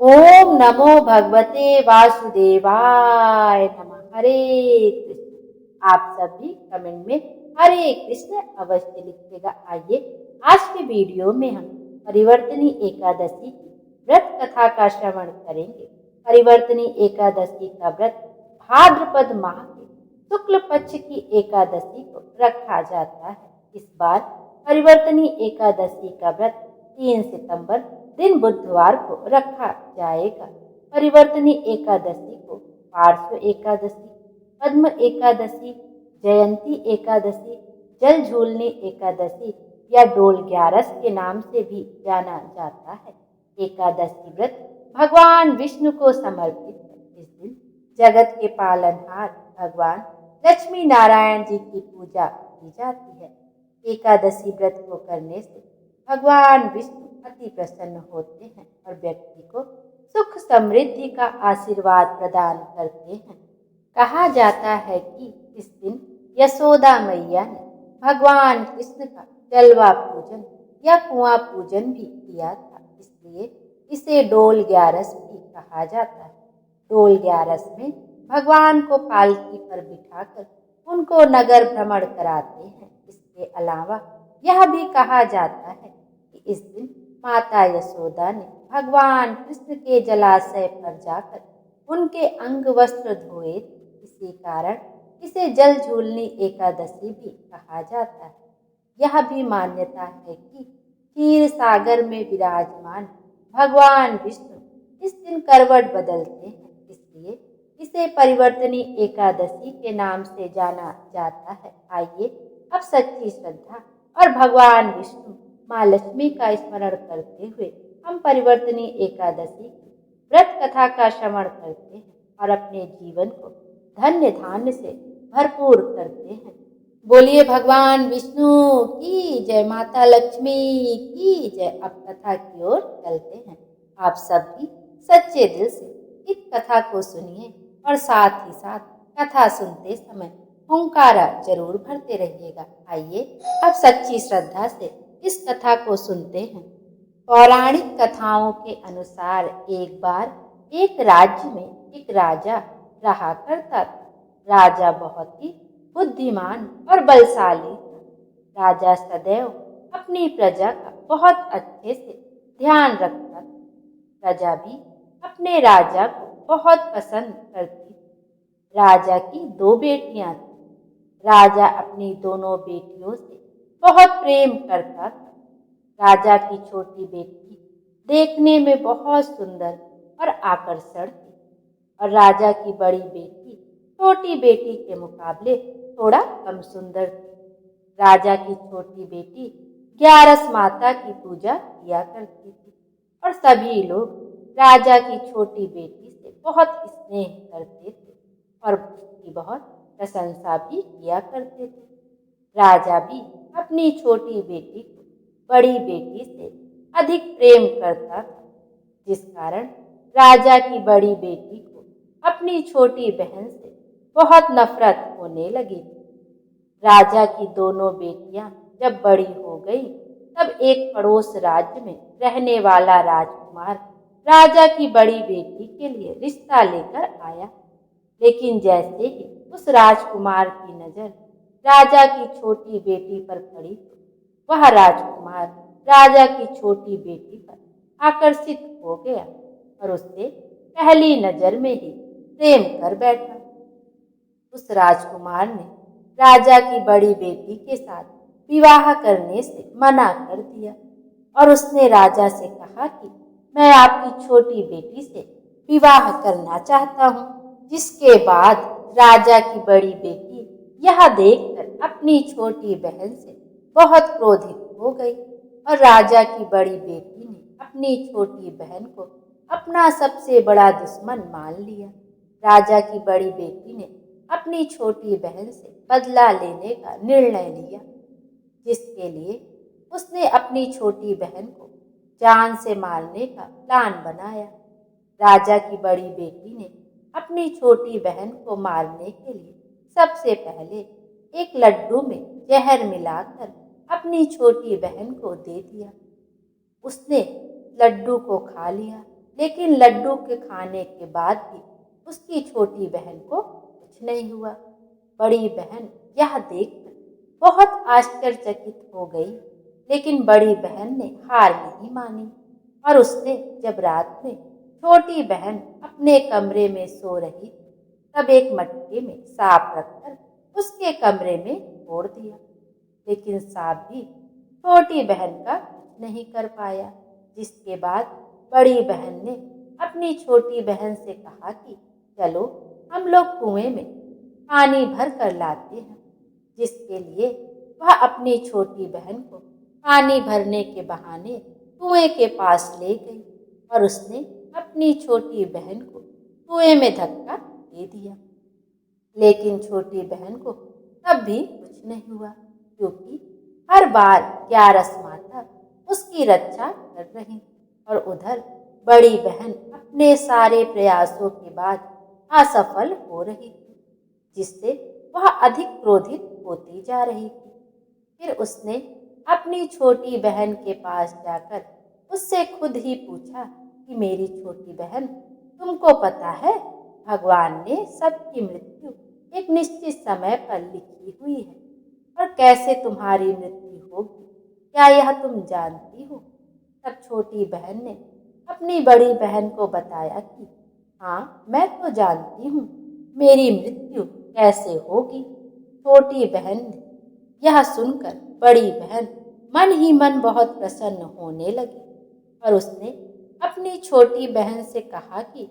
ओम नमो भगवते वासुदेवाय नमः। हरे कृष्ण। आप सभी कमेंट में हरे कृष्ण अवश्य लिखिएगा। आइए आज के वीडियो में हम परिवर्तनी एकादशी की व्रत कथा का श्रवण करेंगे। परिवर्तनी एकादशी का व्रत भाद्रपद माह के शुक्ल पक्ष की एकादशी को रखा जाता है। इस बार परिवर्तनी एकादशी का व्रत 3 सितंबर दिन बुधवार को रखा जाएगा। परिवर्तनी एकादशी को पार्श्व एकादशी, पद्म एकादशी, जयंती एकादशी, जल झूलनी एकादशी या डोल ग्यारस के नाम से भी जाना जाता है। एकादशी व्रत भगवान विष्णु को समर्पित है। इस दिन जगत के पालनहार भगवान लक्ष्मी नारायण जी की पूजा की जाती है। एकादशी व्रत को करने से भगवान विष्णु अति प्रसन्न होते हैं और व्यक्ति को सुख समृद्धि का आशीर्वाद प्रदान करते हैं। कहा जाता है कि इस दिन यशोदा मैया ने भगवान कृष्ण का जलवा पूजन या कुआं पूजन भी किया था, इसलिए इसे डोल ग्यारस भी कहा जाता है। डोल ग्यारस में भगवान को पालकी पर बिठाकर उनको नगर भ्रमण कराते हैं। इसके अलावा यह भी कहा जाता है कि इस दिन माता यशोदा ने भगवान कृष्ण के जलाशय पर जाकर उनके अंग वस्त्र धोए। इसी कारण इसे जल झूलनी एकादशी भी कहा जाता है। यह भी मान्यता है कि क्षीर सागर में विराजमान भगवान विष्णु इस दिन करवट बदलते हैं, इसलिए इसे परिवर्तनी एकादशी के नाम से जाना जाता है। आइए अब सच्ची श्रद्धा और भगवान विष्णु माँ लक्ष्मी का स्मरण करते हुए हम परिवर्तनी एकादशी की व्रत कथा का श्रवण करते हैं और अपने जीवन को धन्य धान्य से भरपूर करते हैं। बोलिए भगवान विष्णु की जय, माता लक्ष्मी की जय। अब कथा की ओर चलते हैं। आप सभी सच्चे दिल से इस कथा को सुनिए और साथ ही साथ कथा सुनते समय हुंकारा जरूर भरते रहिएगा। आइए अब सच्ची श्रद्धा से इस कथा को सुनते हैं। पौराणिक कथाओं के अनुसार एक बार एक राज्य में एक राजा रहा करता था। राजा बहुत ही बुद्धिमान और बलशाली था। राजा सदैव अपनी प्रजा का बहुत अच्छे से ध्यान रखता था। प्रजा भी अपने राजा को बहुत पसंद करती थी। राजा की 2 बेटियां थीं। राजा अपनी दोनों बेटियों से बहुत प्रेम करता था। राजा की छोटी बेटी देखने में बहुत सुंदर और आकर्षण थी और राजा की बड़ी बेटी छोटी बेटी के मुकाबले थोड़ा कम सुंदर थी। राजा की छोटी बेटी ग्यारस माता की पूजा किया करती थी और सभी लोग राजा की छोटी बेटी से बहुत स्नेह करते थे और उसकी बहुत प्रशंसा भी किया करते थे। राजा भी अपनी छोटी बेटी को बड़ी बेटी से अधिक प्रेम करता था, जिस कारण राजा की बड़ी बेटी को अपनी छोटी बहन से बहुत नफरत होने लगी। राजा की दोनों बेटियां जब बड़ी हो गई, तब एक पड़ोस राज्य में रहने वाला राजकुमार राजा की बड़ी बेटी के लिए रिश्ता लेकर आया। लेकिन जैसे ही उस राजकुमार की नजर राजा की छोटी बेटी पर पड़ी, तो वह राजकुमार राजा की छोटी बेटी पर आकर्षित हो गया और उससे पहली नजर में ही प्रेम कर बैठा। उस राजकुमार ने राजा की बड़ी बेटी के साथ विवाह करने से मना कर दिया और उसने राजा से कहा कि मैं आपकी छोटी बेटी से विवाह करना चाहता हूँ। जिसके बाद राजा की बड़ी बेटी यह देखकर अपनी छोटी बहन से बहुत क्रोधित हो गई और राजा की बड़ी बेटी ने अपनी छोटी बहन को अपना सबसे बड़ा दुश्मन मान लिया। राजा की बड़ी बेटी ने अपनी छोटी बहन से बदला लेने का निर्णय लिया, जिसके लिए उसने अपनी छोटी बहन को जान से मारने का प्लान बनाया। राजा की बड़ी बेटी ने अपनी छोटी बहन को मारने के लिए सबसे पहले एक लड्डू में जहर मिलाकर अपनी छोटी बहन को दे दिया। उसने लड्डू को खा लिया, लेकिन लड्डू के खाने के बाद भी उसकी छोटी बहन को कुछ नहीं हुआ। बड़ी बहन यह देखकर बहुत आश्चर्यचकित हो गई, लेकिन बड़ी बहन ने हार नहीं मानी और उसने जब रात में छोटी बहन अपने कमरे में सो रही थी, तब एक मटके में सांप रखकर उसके कमरे में छोड़ दिया। लेकिन सांप भी छोटी बहन का कुछ नहीं कर पाया। जिसके बाद बड़ी बहन ने अपनी छोटी बहन से कहा कि चलो हम लोग कुएं में पानी भर कर लाते हैं। जिसके लिए वह अपनी छोटी बहन को पानी भरने के बहाने कुएं के पास ले गई और उसने अपनी छोटी बहन को कुएं में धक्का दे दिया। लेकिन छोटी बहन को तब भी कुछ नहीं हुआ, क्योंकि हर बार ग्यारस माता उसकी रक्षा कर रही और उधर बड़ी बहन अपने सारे प्रयासों के बाद असफल हो रही थी, जिससे वह अधिक क्रोधित होती जा रही थी। फिर उसने अपनी छोटी बहन के पास जाकर उससे खुद ही पूछा कि मेरी छोटी बहन, तुमको पता है भगवान ने सबकी मृत्यु एक निश्चित समय पर लिखी हुई है, और कैसे तुम्हारी मृत्यु होगी क्या यह तुम जानती हो? तब छोटी बहन ने अपनी बड़ी बहन को बताया कि हाँ, मैं तो जानती हूँ मेरी मृत्यु कैसे होगी। छोटी बहन ने यह सुनकर बड़ी बहन मन ही मन बहुत प्रसन्न होने लगी और उसने अपनी छोटी बहन से कहा कि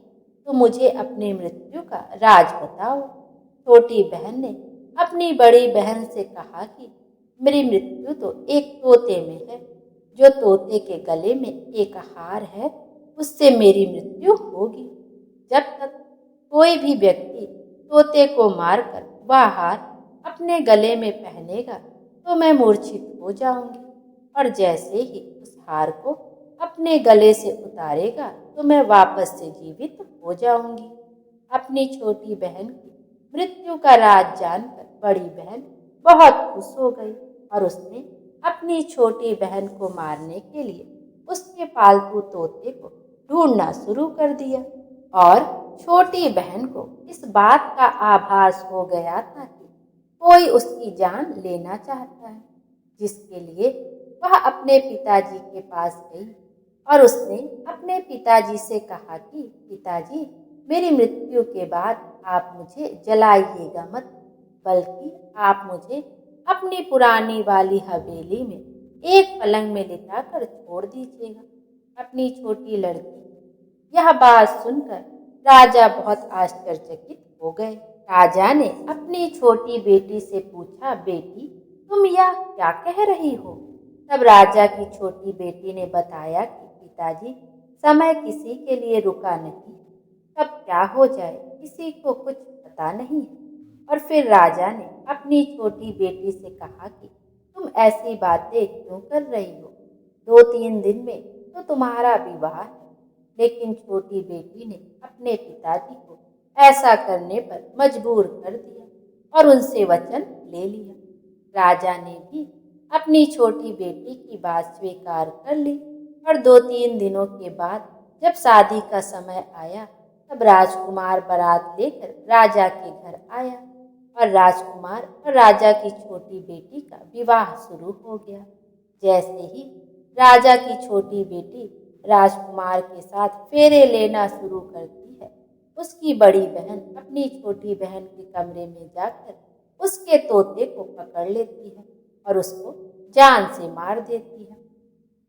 तुम मुझे अपनी मृत्यु का राज बताओ। छोटी बहन ने अपनी बड़ी बहन से कहा कि मेरी मृत्यु तो एक तोते में है। जो तोते के गले में एक हार है, उससे मेरी मृत्यु होगी। जब तक कोई भी व्यक्ति तोते को मारकर वह हार अपने गले में पहनेगा तो मैं मूर्छित हो जाऊंगी, और जैसे ही उस हार को अपने गले से उतारेगा तो मैं वापस से जीवित हो जाऊंगी। अपनी छोटी बहन की मृत्यु का राज जानकर बड़ी बहन बहुत खुश हो गई और उसने अपनी छोटी बहन को मारने के लिए उसके पालतू तोते को ढूंढना शुरू कर दिया। और छोटी बहन को इस बात का आभास हो गया था कि कोई उसकी जान लेना चाहता है, जिसके लिए वह अपने पिताजी के पास गई और उसने अपने पिताजी से कहा कि पिताजी, मेरी मृत्यु के बाद आप मुझे जलाइएगा मत, बल्कि आप मुझे अपनी पुरानी वाली हवेली में एक पलंग में लिटाकर छोड़ दीजिएगा। अपनी छोटी लड़की यह बात सुनकर राजा बहुत आश्चर्यचकित हो गए। राजा ने अपनी छोटी बेटी से पूछा, बेटी, तुम यह क्या कह रही हो? तब राजा की छोटी बेटी ने बताया कि पिताजी, समय किसी के लिए रुका नहीं, कब क्या हो जाए किसी को कुछ पता नहीं है। और फिर राजा ने अपनी छोटी बेटी से कहा कि तुम ऐसी बातें क्यों कर रही हो? 2-3 दिन में तो तुम्हारा विवाह है। लेकिन छोटी बेटी ने अपने पिताजी को ऐसा करने पर मजबूर कर दिया और उनसे वचन ले लिया। राजा ने भी अपनी छोटी बेटी की बात स्वीकार कर ली और 2-3 दिनों के बाद जब शादी का समय आया, तब राजकुमार बारात लेकर राजा के घर आया और राजकुमार और राजा की छोटी बेटी का विवाह शुरू हो गया। जैसे ही राजा की छोटी बेटी राजकुमार के साथ फेरे लेना शुरू करती है, उसकी बड़ी बहन अपनी छोटी बहन के कमरे में जाकर उसके तोते को पकड़ लेती है और उसको जान से मार देती है।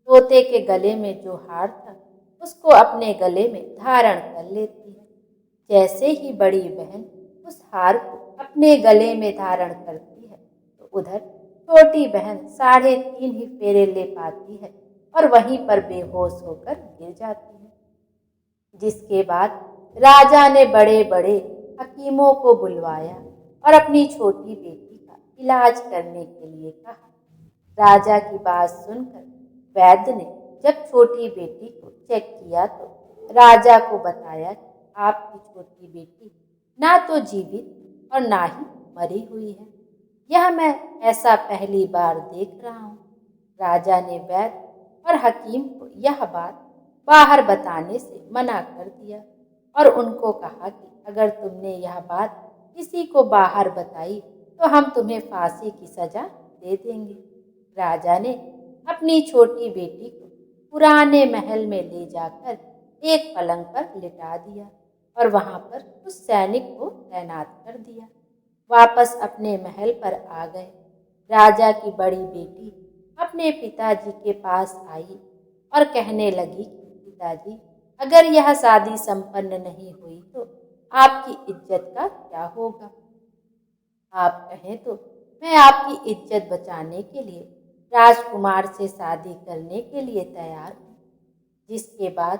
तोते के गले में जो हार था उसको अपने गले में धारण कर लेती है। जैसे ही बड़ी बहन उस हार को अपने गले में धारण करती है तो उधर छोटी बहन 3.5 ही फेरे ले पाती है और वहीं पर बेहोश होकर गिर जाती है। जिसके बाद राजा ने बड़े बड़े हकीमों को बुलवाया और अपनी छोटी बेटी का इलाज करने के लिए कहा। राजा की बात सुनकर वैद्य ने जब छोटी बेटी को चेक किया तो राजा को बताया कि आपकी छोटी बेटी ना तो जीवित और ना ही मरी हुई है। यह मैं ऐसा पहली बार देख रहा हूँ। राजा ने वैद्य और हकीम को यह बात बाहर बताने से मना कर दिया और उनको कहा कि अगर तुमने यह बात किसी को बाहर बताई तो हम तुम्हें फांसी की सजा दे देंगे। राजा ने अपनी छोटी बेटी को पुराने महल में ले जाकर एक पलंग पर लिटा दिया और वहां पर उस सैनिक को तैनात कर दिया। वापस अपने महल पर आ गए। राजा की बड़ी बेटी अपने पिताजी के पास आई और कहने लगी कि पिताजी, अगर यह शादी संपन्न नहीं हुई तो आपकी इज्जत का क्या होगा? आप कहें तो मैं आपकी इज्जत बचाने के लिए राजकुमार से शादी करने के लिए तैयार हूँ। जिसके बाद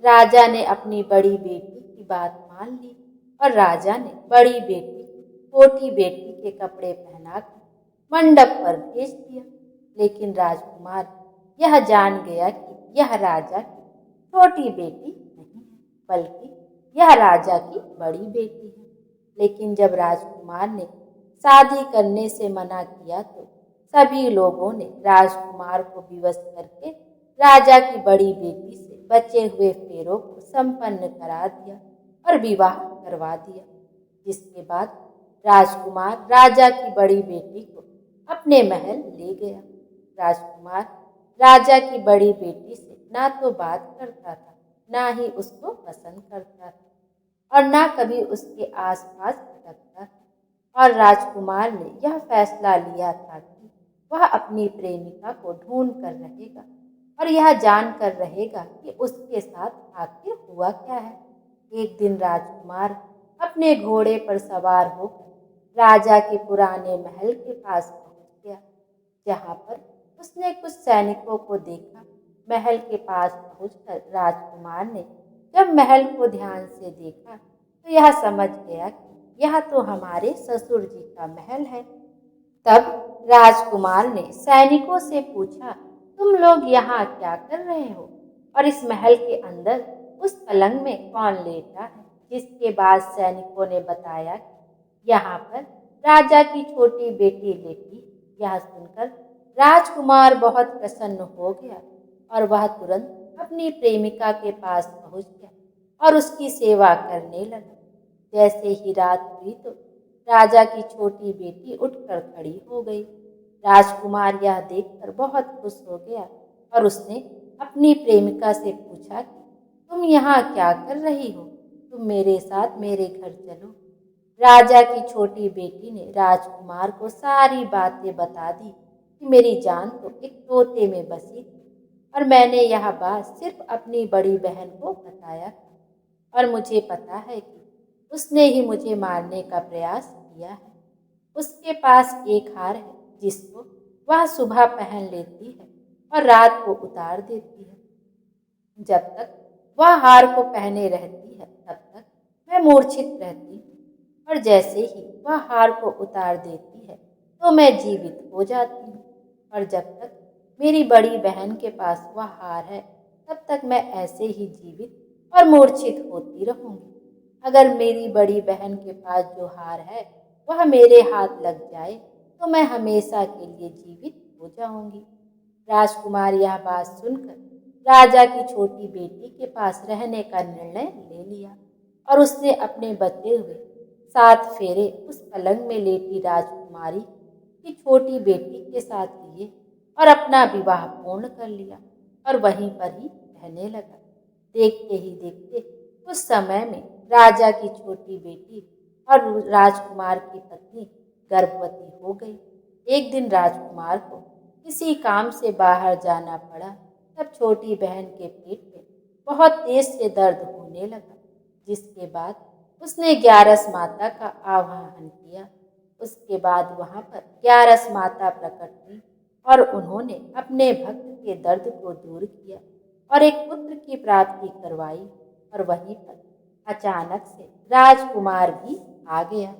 राजा ने अपनी बड़ी बेटी की बात मान ली और राजा ने बड़ी बेटी को छोटी बेटी के कपड़े पहनाकर मंडप पर भेज दिया। लेकिन राजकुमार यह जान गया कि यह राजा की छोटी बेटी नहीं है, बल्कि यह राजा की बड़ी बेटी है। लेकिन जब राजकुमार ने शादी करने से मना किया तो सभी लोगों ने राजकुमार को विवश करके राजा की बड़ी बेटी से बचे हुए फेरों को संपन्न करा दिया और विवाह करवा दिया। जिसके बाद राजकुमार राजा की बड़ी बेटी को अपने महल ले गया। राजकुमार राजा की बड़ी बेटी से ना तो बात करता था, ना ही उसको पसंद करता था और ना कभी उसके आसपास भटकता था। और राजकुमार ने यह फैसला लिया था कि वह अपनी प्रेमिका को ढूंढ कर रहेगा और यह जानकर रहेगा कि उसके साथ आखिर हुआ क्या है। एक दिन राजकुमार अपने घोड़े पर सवार होकर राजा के पुराने महल के पास पहुंच गया, जहां पर उसने कुछ सैनिकों को देखा। महल के पास पहुंचकर राजकुमार ने जब महल को ध्यान से देखा तो यह समझ गया कि यह तो हमारे ससुर जी का महल है। तब राजकुमार ने सैनिकों से पूछा, तुम लोग यहाँ क्या कर रहे हो और इस महल के अंदर उस पलंग में कौन लेटा है? जिसके बाद सैनिकों ने बताया कि यहाँ पर राजा की छोटी बेटी लेटी। यह सुनकर राजकुमार बहुत प्रसन्न हो गया और वह तुरंत अपनी प्रेमिका के पास पहुंच गया और उसकी सेवा करने लगा। जैसे ही रात हुई तो राजा की छोटी बेटी उठकर खड़ी हो गई। राजकुमार यह देखकर बहुत खुश हो गया और उसने अपनी प्रेमिका से पूछा कि तुम यहाँ क्या कर रही हो? तुम मेरे साथ मेरे घर चलो। राजा की छोटी बेटी ने राजकुमार को सारी बातें बता दी कि मेरी जान तो एक तोते में बसी थी और मैंने यह बात सिर्फ अपनी बड़ी बहन को बताया था और मुझे पता है कि उसने ही मुझे मारने का प्रयास किया है। उसके पास एक हार है जिसको वह सुबह पहन लेती है और रात को उतार देती है। जब तक वह हार को पहने रहती है तब तक मैं मूर्छित रहती हूँ और जैसे ही वह हार को उतार देती है तो मैं जीवित हो जाती हूँ। और जब तक मेरी बड़ी बहन के पास वह हार है तब तक मैं ऐसे ही जीवित और मूर्छित होती रहूंगी। अगर मेरी बड़ी बहन के पास जो हार है वह मेरे हाथ लग जाए तो मैं हमेशा के लिए जीवित हो जाऊंगी। राजकुमार यह बात सुनकर राजा की छोटी बेटी के पास रहने का निर्णय ले लिया और उसने अपने बचे हुए 7 फेरे उस पलंग में लेटी राजकुमारी की छोटी बेटी के साथ लिए और अपना विवाह पूर्ण कर लिया और वहीं पर ही रहने लगा। देखते ही देखते कुछ समय में राजा की छोटी बेटी और राजकुमार की पत्नी गर्भवती हो गई। एक दिन राजकुमार को किसी काम से बाहर जाना पड़ा। तब छोटी बहन के पेट में बहुत तेज से दर्द होने लगा, जिसके बाद उसने ग्यारस माता का आवाहन किया। उसके बाद वहां पर ग्यारस माता प्रकट हुई और उन्होंने अपने भक्त के दर्द को दूर किया और एक पुत्र की प्राप्ति करवाई। और वहीं पर अचानक से राजकुमार भी आ गया।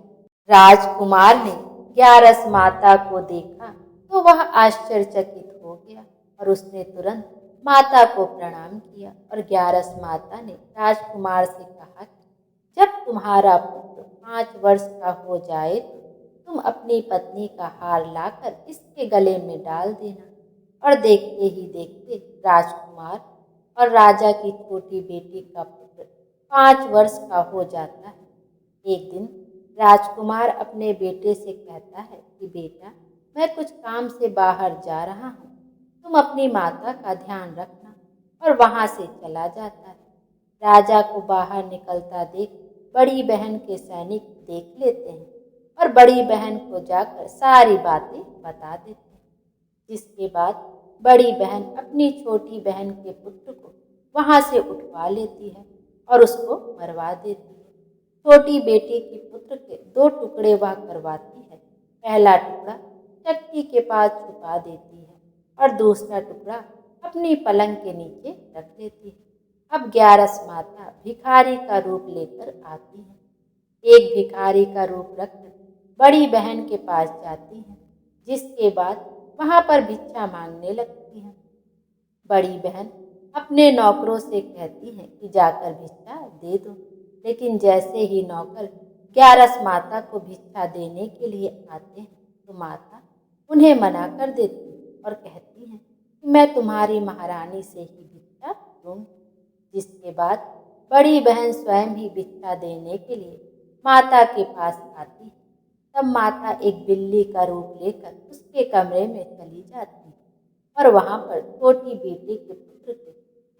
राजकुमार ने ग्यारस माता को देखा तो वह आश्चर्यचकित हो गया और उसने तुरंत माता को प्रणाम किया और ग्यारस माता ने राजकुमार से कहा कि जब तुम्हारा पुत्र 5 वर्ष का हो जाए तो तुम अपनी पत्नी का हार लाकर इसके गले में डाल देना। और देखते ही देखते राजकुमार और राजा की छोटी बेटी का पुत्र 5 वर्ष का हो जाता है। एक दिन राजकुमार अपने बेटे से कहता है कि बेटा, मैं कुछ काम से बाहर जा रहा हूँ, तुम अपनी माता का ध्यान रखना, और वहां से चला जाता है। राजा को बाहर निकलता देख बड़ी बहन के सैनिक देख लेते हैं और बड़ी बहन को जाकर सारी बातें बता देते हैं। जिसके बाद बड़ी बहन अपनी छोटी बहन के पुत्र को वहां से उठवा लेती है और उसको मरवा देती है। छोटी बेटी की पुत्र के 2 टुकड़े वह करवाती है। पहला टुकड़ा चक्की के पास छुपा देती है और दूसरा टुकड़ा अपनी पलंग के नीचे रख देती है। अब 11 माता भिखारी का रूप लेकर आती है। एक भिखारी का रूप रखकर बड़ी बहन के पास जाती है, जिसके बाद वहां पर भिक्षा मांगने लगती है। बड़ी बहन अपने नौकरों से कहती है कि जाकर भिक्षा दे दो, लेकिन जैसे ही नौकर 11 माता को भिक्षा देने के लिए आते हैं तो माता उन्हें मना कर देती है और कहती है कि मैं तुम्हारी महारानी से ही भिक्षा दूंगी। जिसके बाद बड़ी बहन स्वयं ही भिक्षा देने के लिए माता के पास आती है। तब माता एक बिल्ली का रूप लेकर उसके कमरे में चली जाती है और वहां पर छोटी बेटी के पुत्र के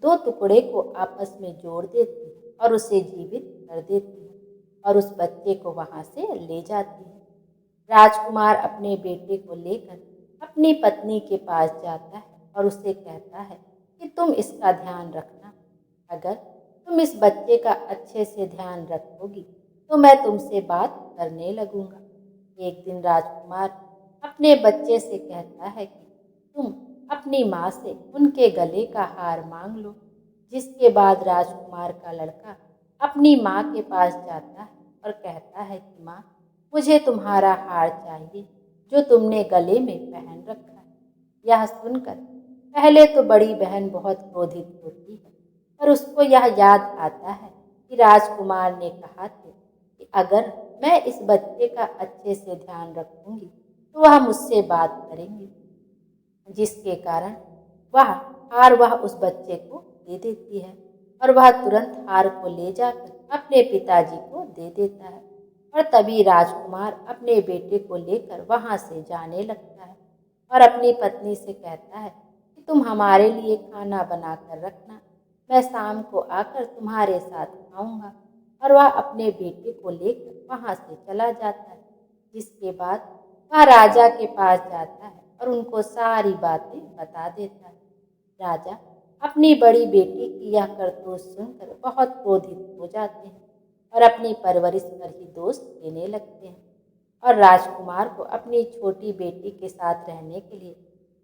2 टुकड़े को आपस में जोड़ देती है और उसे जीवित कर देती है और उस बच्चे को वहां से ले जाती है। राजकुमार अपने बेटे को लेकर अपनी पत्नी के पास जाता है और उससे कहता है कि तुम इसका ध्यान रखना। अगर तुम इस बच्चे का अच्छे से ध्यान रखोगी तो मैं तुमसे बात करने लगूंगा। एक दिन राजकुमार अपने बच्चे से कहता है कि तुम अपनी माँ से उनके गले का हार मांग लो। जिसके बाद राजकुमार का लड़का अपनी माँ के पास जाता है और कहता है कि माँ, मुझे तुम्हारा हार चाहिए जो तुमने गले में पहन रखा है। यह सुनकर पहले तो बड़ी बहन बहुत क्रोधित होती है, पर उसको यह याद आता है कि राजकुमार ने कहा था कि अगर मैं इस बच्चे का अच्छे से ध्यान रखूंगी तो वह मुझसे बात करेंगे। जिसके कारण वह उस बच्चे को दे देती है और वह तुरंत हार को ले जाकर अपने पिताजी को दे देता है। और तभी राजकुमार अपने बेटे को लेकर वहां से जाने लगता है और अपनी पत्नी से कहता है कि तुम हमारे लिए खाना बना कर रखना, मैं शाम को आकर तुम्हारे साथ खाऊंगा। और वह अपने बेटे को लेकर वहां से चला जाता है। जिसके बाद वह राजा के पास जाता है और उनको सारी बातें बता देता है। राजा अपनी बड़ी बेटी की यह करतूत सुनकर बहुत क्रोधित हो जाते हैं और अपनी परवरिश पर ही दोष देने लगते हैं और राजकुमार को अपनी छोटी बेटी के साथ रहने के लिए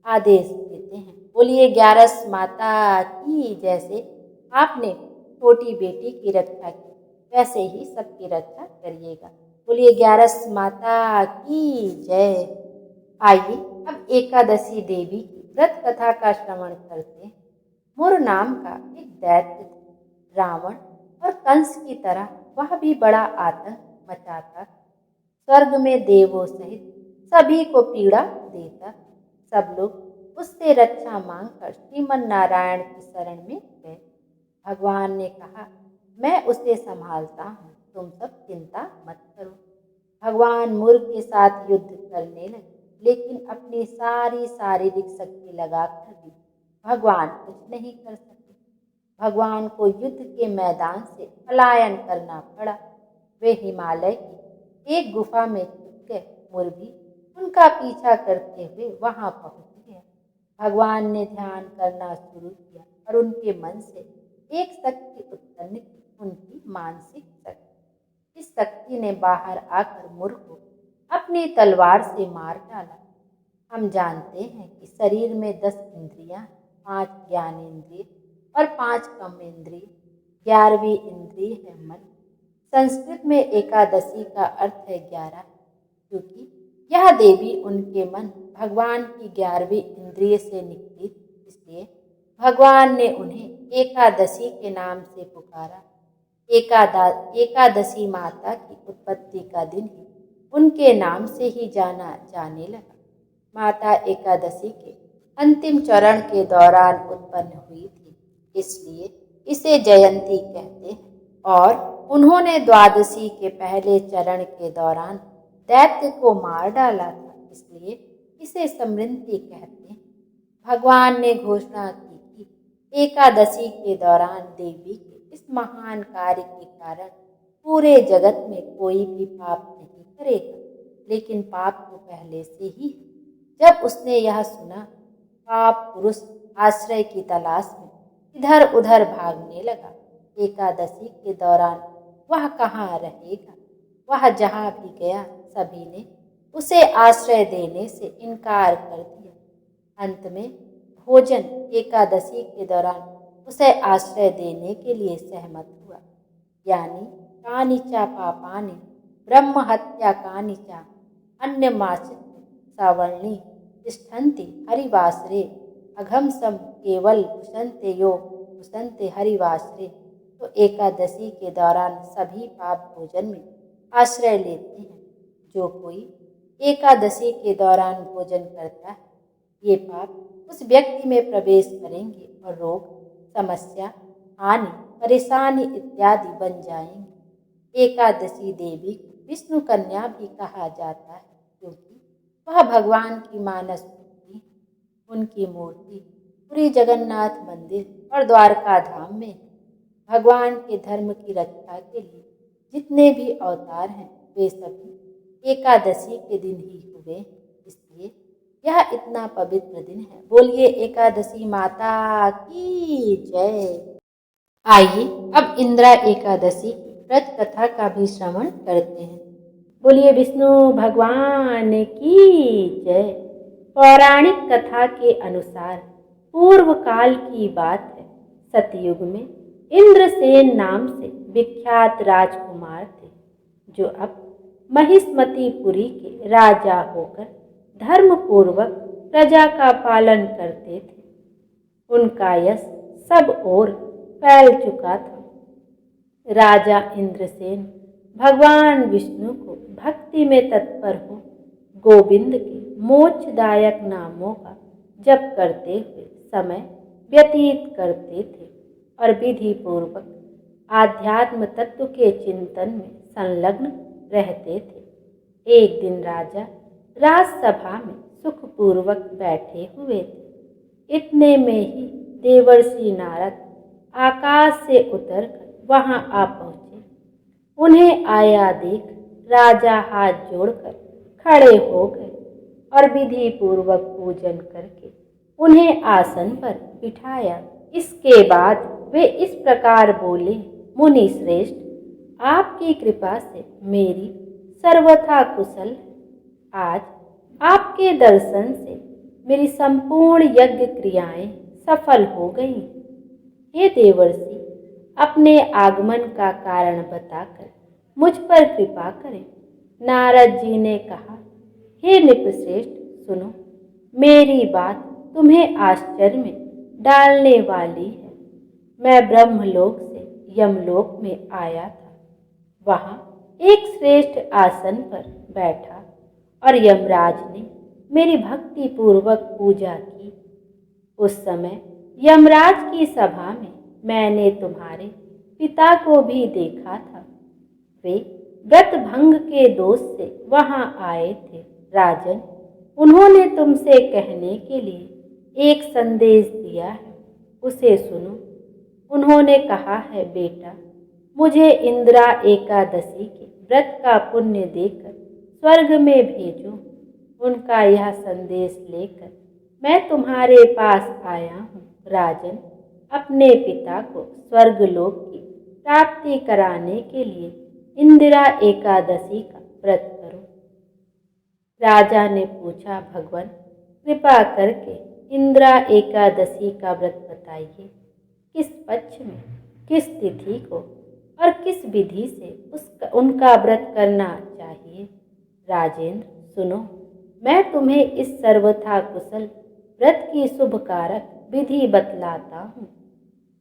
आदेश देते हैं। बोलिए 11 माता की, जैसे आपने छोटी बेटी की रक्षा की वैसे ही सबकी रक्षा करिएगा। बोलिए 11 माता की जय। आइए अब एकादशी देवी की व्रत कथा का श्रवण करते हैं। मुर नाम का एक दैत्य था। रावण और कंस की तरह वह भी बड़ा आतंक मचाता, स्वर्ग में देवों सहित सभी को पीड़ा देता। सब लोग उससे रक्षा मांगकर श्रीमन नारायण की शरण में गए। भगवान ने कहा, मैं उसे संभालता हूँ, तुम सब चिंता मत करो। भगवान मुर के साथ युद्ध करने लगे, लेकिन अपनी सारी शारीरिक शक्ति लगाकर भी भगवान कुछ नहीं कर सके। भगवान को युद्ध के मैदान से पलायन करना पड़ा। वे हिमालय की एक गुफा में छुप गए। मुर भी उनका पीछा करते हुए वहां पहुंच गया। भगवान ने ध्यान करना शुरू किया और उनके मन से एक शक्ति उत्पन्न की, उनकी मानसिक शक्ति। इस शक्ति ने बाहर आकर मुर को अपनी तलवार से मार डाला। हम जानते हैं कि शरीर में 10 इंद्रियां, 5 ज्ञानेंद्रिय और 5 कर्मेंद्रिय, 11वीं इंद्रिय है मन। संस्कृत में एकादशी का अर्थ है 11, क्योंकि यह देवी उनके मन भगवान की 11वीं इंद्रिय से निकली, इसलिए भगवान ने उन्हें एकादशी के नाम से पुकारा। एकादशी माता की उत्पत्ति का दिन ही उनके नाम से ही जाना जाने लगा। माता एकादशी के अंतिम चरण के दौरान उत्पन्न हुई थी। इसलिए इसे जयंती कहते हैं। और उन्होंने द्वादशी के पहले चरण के दौरान दैत्य को मार डाला था, इसलिए इसे समृद्धि कहते हैं। भगवान ने घोषणा की कि एकादशी के दौरान देवी के इस महान कार्य के कारण पूरे जगत में कोई भी पाप नहीं करेगा, लेकिन पाप तो पहले से ही है। जब उसने यह सुना, पाप पुरुष आश्रय की तलाश में इधर उधर भागने लगा। एकादशी के दौरान वह कहाँ रहेगा। वह जहाँ भी गया सभी ने उसे आश्रय देने से इनकार कर दिया। अंत में भोजन एकादशी के दौरान उसे आश्रय देने के लिए सहमत हुआ। यानी कानिचा पापानि ब्रह्म हत्या कानिचा अन्यमाचित् सावर्णी तिष्ठन्ति हरिवासरे अघम सम केवल भुषन्ते यो भुषन्ते हरिवासरे। तो एकादशी के दौरान सभी पाप भोजन में आश्रय लेते हैं। जो कोई एकादशी के दौरान भोजन करता है, ये पाप उस व्यक्ति में प्रवेश करेंगे और रोग, समस्या, हानि, परेशानी इत्यादि बन जाएंगे। एकादशी देवी को विष्णु कन्या भी कहा जाता है, क्योंकि वह भगवान की मानस पुत्री है। उनकी मूर्ति पूरी जगन्नाथ मंदिर और द्वारका धाम में है। भगवान के धर्म की रक्षा के लिए जितने भी अवतार हैं, वे सभी एकादशी के दिन ही हुए, इसलिए यह इतना पवित्र दिन है। बोलिए एकादशी माता की जय। आइए अब इंदिरा एकादशी की व्रत कथा का भी श्रवण करते हैं। बोलिए विष्णु भगवान की जय। पौराणिक कथा के अनुसार पूर्व काल की बात है। सतयुग में इंद्रसेन नाम से विख्यात राजकुमार थे, जो अब महिष्मतीपुरी के राजा होकर धर्मपूर्वक प्रजा का पालन करते थे। उनका यश सब ओर फैल चुका था। राजा इंद्रसेन भगवान विष्णु को भक्ति में तत्पर हो गोविंद के मोक्षदायक नामों का जप करते हुए समय व्यतीत करते थे और विधि पूर्वक आध्यात्म तत्व के चिंतन में संलग्न रहते थे। एक दिन राजा राजसभा में सुखपूर्वक बैठे हुए थे। इतने में ही देवर्षि नारद आकाश से उतरकर वहां आ पहुंचे। उन्हें आया देख राजा हाथ जोड़कर खड़े हो गए और विधि पूर्वक पूजन करके उन्हें आसन पर बिठाया। इसके बाद वे इस प्रकार बोले, मुनि श्रेष्ठ, आपकी कृपा से मेरी सर्वथा कुशल है। आज आपके दर्शन से मेरी संपूर्ण यज्ञ क्रियाएं सफल हो गई। हे देवर्षि, अपने आगमन का कारण बताकर मुझ पर कृपा करें। नारद जी ने कहा, हे नृपश्रेष्ठ, सुनो, मेरी बात तुम्हें आश्चर्य में डालने वाली है। मैं ब्रह्मलोक से यमलोक में आया था। वहां एक श्रेष्ठ आसन पर बैठा और यमराज ने मेरी भक्ति पूर्वक पूजा की। उस समय यमराज की सभा में मैंने तुम्हारे पिता को भी देखा था। वे व्रत भंग के दोष से वहां आए थे। राजन, उन्होंने तुमसे कहने के लिए एक संदेश दिया है, उसे सुनो। उन्होंने कहा है, बेटा, मुझे इंदिरा एकादशी के व्रत का पुण्य देकर स्वर्ग में भेजो। उनका यह संदेश लेकर मैं तुम्हारे पास आया हूँ। राजन, अपने पिता को स्वर्गलोक की प्राप्ति कराने के लिए इंदिरा एकादशी का व्रत करो। राजा ने पूछा, भगवान, कृपा करके इंदिरा एकादशी का व्रत बताइए। किस पक्ष में, किस तिथि को और किस विधि से उनका व्रत करना चाहिए। राजेंद्र, सुनो, मैं तुम्हें इस सर्वथा कुशल व्रत की शुभकारक विधि बतलाता हूँ।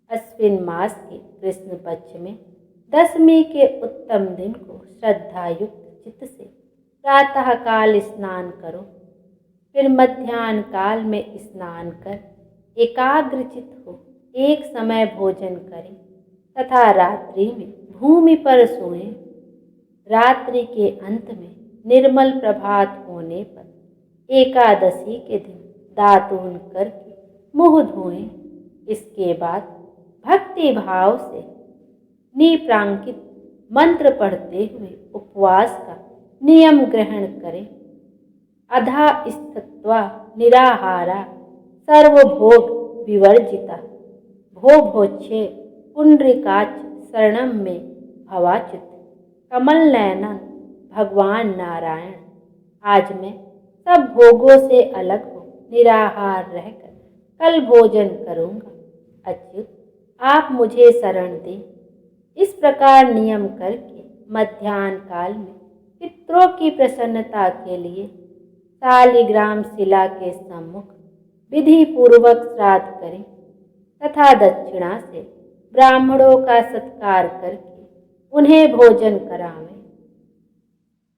अश्विन मास के कृष्ण पक्ष में दशमी के उत्तम दिन को श्रद्धायुक्त चित्त से प्रातः काल स्नान करो। फिर मध्याह्न काल में स्नान कर एकाग्रचित हो एक समय भोजन करें तथा रात्रि में भूमि पर सोएं। रात्रि के अंत में निर्मल प्रभात होने पर एकादशी के दिन दातून करके मुंह धोएं। इसके बाद भक्ति भाव से निप्रांकित मंत्र पढ़ते हुए उपवास का नियम ग्रहण करें। अधा स्थित्वा निराहारा सर्वभोग विवर्जिता भो भोज्ये पुंडरीकाच शरणम में भवाच्युत। कमल नयनन भगवान नारायण, आज मैं सब भोगों से अलग हो निराहार रहकर कल भोजन करूँगा। अच्युत, आप मुझे शरण दें। इस प्रकार नियम करके मध्याह्न काल में पितरों की प्रसन्नता के लिए शालिग्राम शिला के सम्मुख विधि पूर्वक श्राद्ध करें तथा दक्षिणा से ब्राह्मणों का सत्कार करके उन्हें भोजन करावें।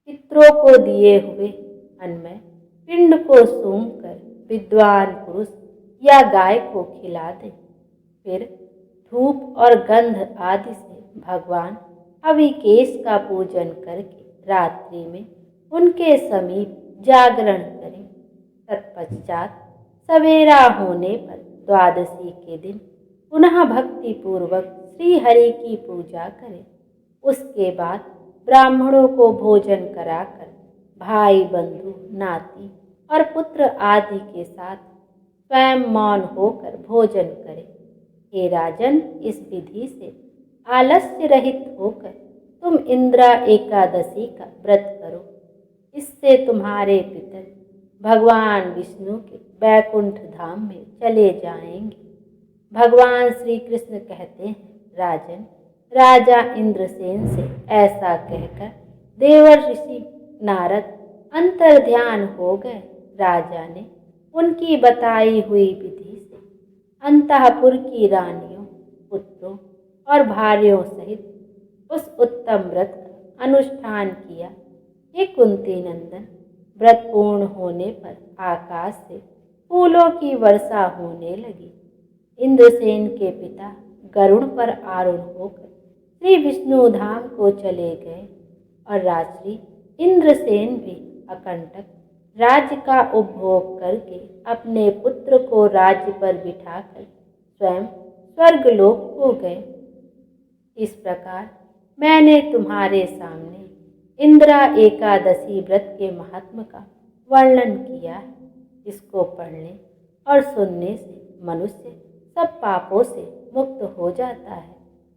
पितरों को दिए हुए अन्नमय पिंड को सूंघकर विद्वान पुरुष या गाय को खिला दें। फिर धूप और गंध आदि से भगवान हविकेश का पूजन करके रात्रि में उनके समीप जागरण करें। तत्पश्चात सवेरा होने पर द्वादशी के दिन पुनः भक्ति पूर्वक श्री हरि की पूजा करें। उसके बाद ब्राह्मणों को भोजन कराकर भाई बंधु नाती और पुत्र आदि के साथ स्वयं मौन होकर भोजन करें। हे राजन, इस विधि से आलस्य रहित होकर तुम इंद्रा एकादशी का व्रत करो। इससे तुम्हारे पितर भगवान विष्णु के बैकुंठ धाम में चले जाएंगे। भगवान श्री कृष्ण कहते हैं, राजन, राजा इंद्रसेन से ऐसा कहकर देवर्षि नारद अंतर्ध्यान हो गए। राजा ने उनकी बताई हुई विधि से अंतःपुर की रानियों, पुत्रों और भार्यों सहित उस उत्तम व्रत का अनुष्ठान किया। हे कुंती नंदन, व्रत पूर्ण होने पर आकाश से फूलों की वर्षा होने लगी। इंद्रसेन के पिता गरुड़ पर आरूढ़ होकर श्री विष्णु धाम को चले गए और राजश्री इंद्रसेन भी अकंटक राज्य का उपभोग करके अपने पुत्र को राज्य पर बिठाकर स्वयं स्वर्गलोक को गए। इस प्रकार मैंने तुम्हारे सामने इंदिरा एकादशी व्रत के महात्म का वर्णन किया है। इसको पढ़ने और सुनने से मनुष्य सब पापों से मुक्त हो जाता है।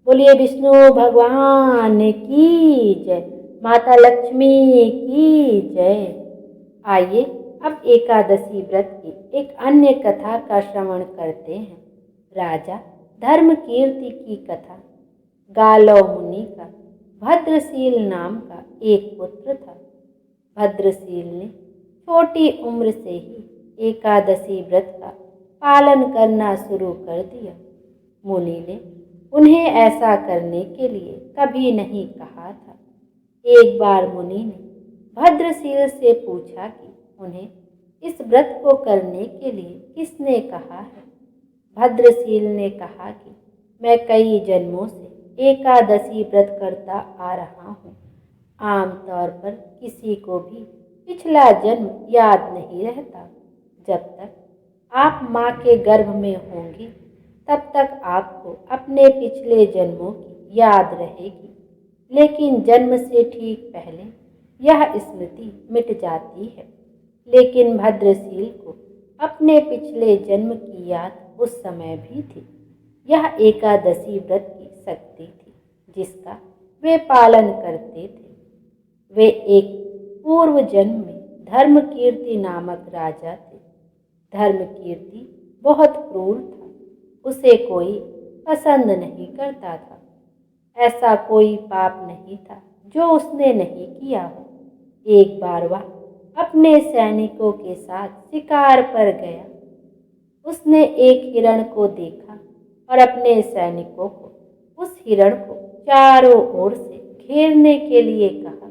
बोलिए विष्णु भगवान की जय, माता लक्ष्मी की जय। आइए अब एकादशी व्रत की एक अन्य कथा का श्रवण करते हैं। राजा धर्मकीर्ति की कथा। गालव मुनि का भद्रशील नाम का एक पुत्र था। भद्रशील ने छोटी उम्र से ही एकादशी व्रत का पालन करना शुरू कर दिया। मुनि ने उन्हें ऐसा करने के लिए कभी नहीं कहा था। एक बार मुनि ने भद्रशील से पूछा कि उन्हें इस व्रत को करने के लिए किसने कहा है। भद्रशील ने कहा कि मैं कई जन्मों से एकादशी व्रत करता आ रहा हूँ। आमतौर पर किसी को भी पिछला जन्म याद नहीं रहता। जब तक आप माँ के गर्भ में होंगे तब तक आपको अपने पिछले जन्मों की याद रहेगी, लेकिन जन्म से ठीक पहले यह स्मृति मिट जाती है। लेकिन भद्रशील को अपने पिछले जन्म की याद उस समय भी थी। यह एकादशी व्रत की शक्ति थी जिसका वे पालन करते थे। वे एक पूर्व जन्म में धर्मकीर्ति नामक राजा थे। धर्मकीर्ति बहुत क्रूर था। उसे कोई पसंद नहीं करता था। ऐसा कोई पाप नहीं था जो उसने नहीं किया हो। एक बार वह अपने सैनिकों के साथ शिकार पर गया। उसने एक हिरण को देखा और अपने सैनिकों को उस हिरण को चारों ओर से घेरने के लिए कहा।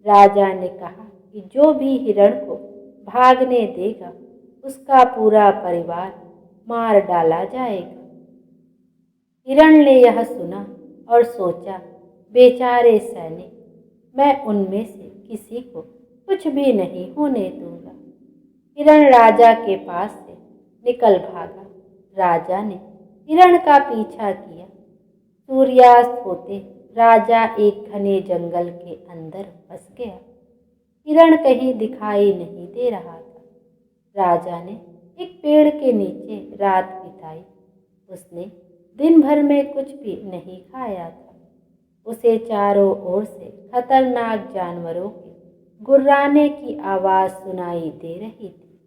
राजा ने कहा कि जो भी हिरण को भागने देगा उसका पूरा परिवार मार डाला जाएगा। हिरण ने यह सुना और सोचा, बेचारे सैनिक, मैं उनमें से किसी को कुछ भी नहीं होने दूंगा। हिरण राजा के पास से निकल भागा। राजा ने हिरण का पीछा किया। सूर्यास्त होते राजा एक घने जंगल के अंदर फंस गया। हिरण कहीं दिखाई नहीं दे रहा था। राजा ने एक पेड़ के नीचे रात बिताई। उसने दिन भर में कुछ भी नहीं खाया था। उसे चारों ओर से खतरनाक जानवरों के गुर्राने की आवाज़ सुनाई दे रही थी।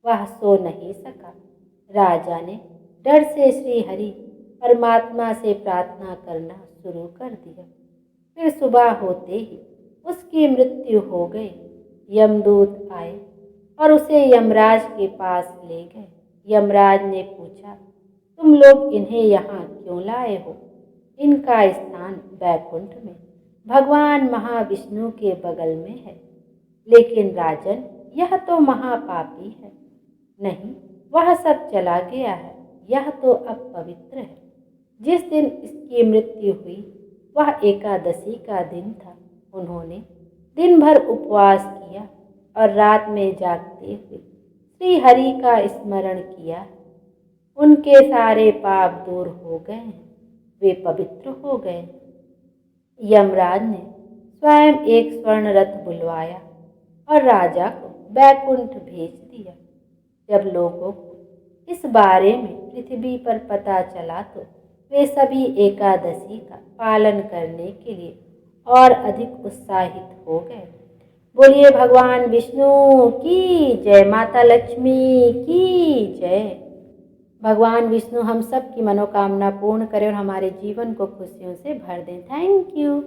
वह सो नहीं सका। राजा ने डर से श्री हरि परमात्मा से प्रार्थना करना शुरू कर दिया। फिर सुबह होते ही उसकी मृत्यु हो गई। यमदूत आए और उसे यमराज के पास ले गए। यमराज ने पूछा, तुम लोग इन्हें यहाँ क्यों लाए हो? इनका स्थान बैकुंठ में भगवान महाविष्णु के बगल में है। लेकिन राजन, यह तो महापापी है। नहीं, वह सब चला गया है। यह तो अब पवित्र है। जिस दिन इसकी मृत्यु हुई वह एकादशी का दिन था। उन्होंने दिन भर उपवास किया और रात में जागते हुए श्री हरि का स्मरण किया। उनके सारे पाप दूर हो गए हैं। वे पवित्र हो गए। यमराज ने स्वयं एक स्वर्ण रथ बुलवाया और राजा को बैकुंठ भेज दिया। जब लोगों को इस बारे में पृथ्वी पर पता चला तो वे सभी एकादशी का पालन करने के लिए और अधिक उत्साहित हो गए। बोलिए भगवान विष्णु की जय, माता लक्ष्मी की जय। भगवान विष्णु हम सब की मनोकामना पूर्ण करें और हमारे जीवन को खुशियों से भर दें। Thank you.